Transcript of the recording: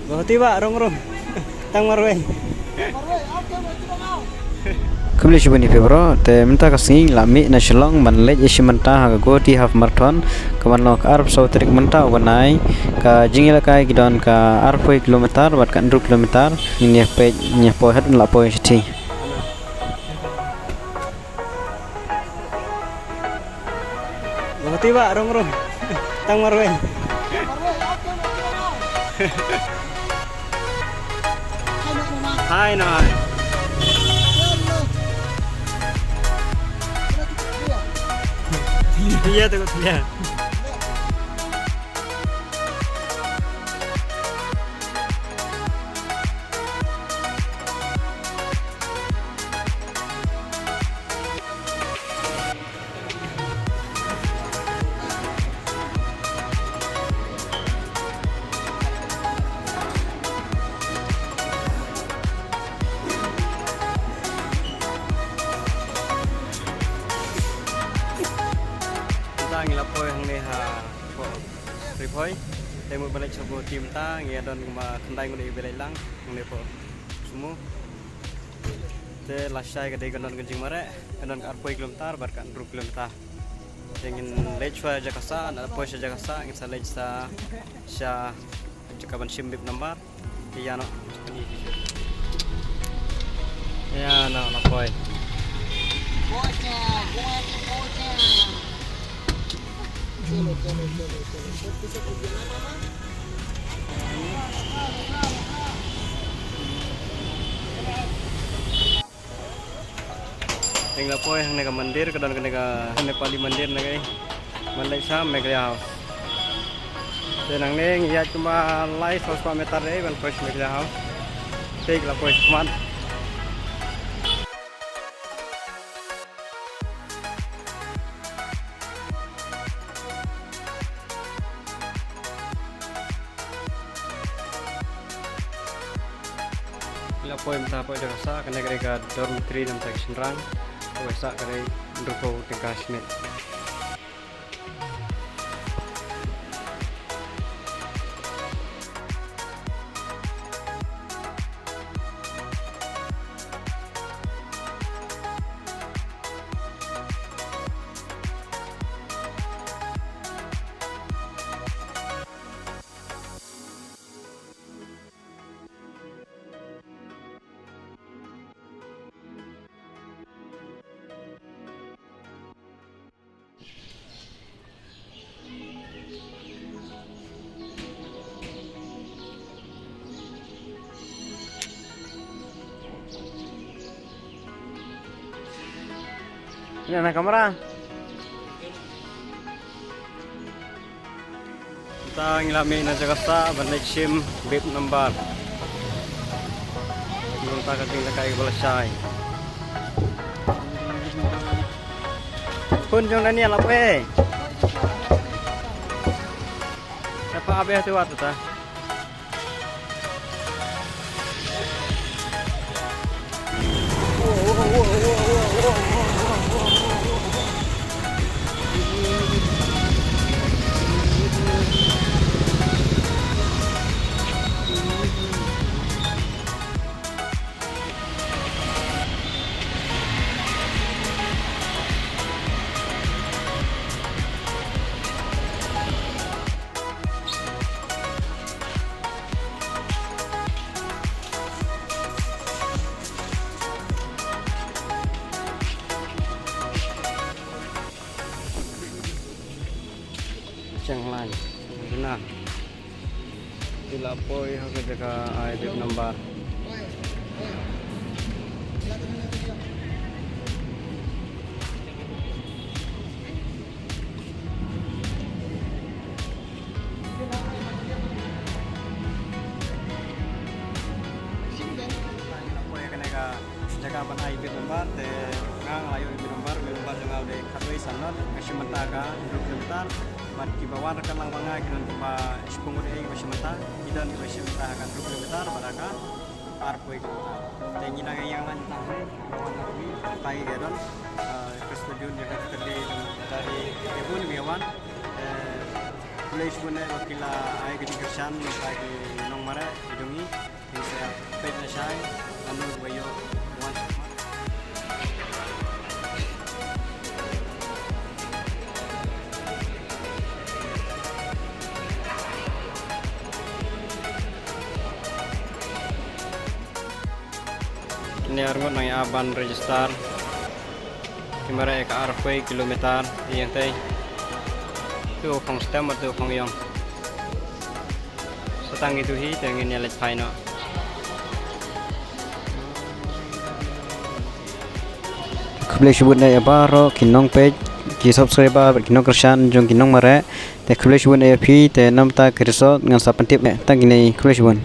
Tiba rong tang marwe. Kembali coba ni Februari, te minta kasih lami nasional manlej isi mentah aga goti half marathon kemanlok Arab Saudi mentah wanai ka jingila kai gidon ka arpoi kilometer bat kan 2 kilometer ini pe nya po hat la po siti. Tiba rong tang marwe. Hai nai. Iya tuh ya. Ngila po yang neha po ripoy temu balik coba tim ta ngia don ma kendai ngune belai lang ngune po sumu te lasai ke degon genjing mare don ka arpoi kilometer bar kan 2 kilometer ingin lechwa jakasa na po sya jakasa ngin sa lechsa sya jakaban simbib nambar iya no ya no lapoy Tinggal po yang nega mandir ke dan nega Nepali mandir nega Malaysia Meglia House. Dan ang neng ya cuma lai 100 meter deh ban po Meglia House. Tinggal po semat. Ila po yung tapo yung sa kanya kaya dormitory ng section rang o sa kaya drupo tingkas net. Ini anak kamera. Kita ngilami na Jakarta balik sim bib number. Kita kating nakai balasay. Pun jong nani ala pe. Siapa abe tu wat ta? Chẳng lành thế nào thì là poi hoặc là cái ai được number jaga ban ai bit number te ngang ayo bit number jangal de khatoi sanot kasih mentaga kilometer mat ki bawan rekan lang banga kidan pa ispungud ing kasih menta kidan kasih menta akan kilometer baraka arpoi kilometer te ngina yang lan tahe bawan arbi tai gedon ke studio jaga kede dari ebun biawan Kulish pun ay wakila ay kini kersan bagi nong mara hidungi yang saya pet na siya lalu bayo one. Ini arngot nang aban register kimara ek arpay kilometer yang tay tu phong stem atau phong yang setang itu hi dengan nilai final Kebeli shibun ay abaro kinong page ki subscriber kinong kersan jong kinong mare te kebeli shibun ay pi te namta kerisot ngan sapantip tang ini kebeli shibun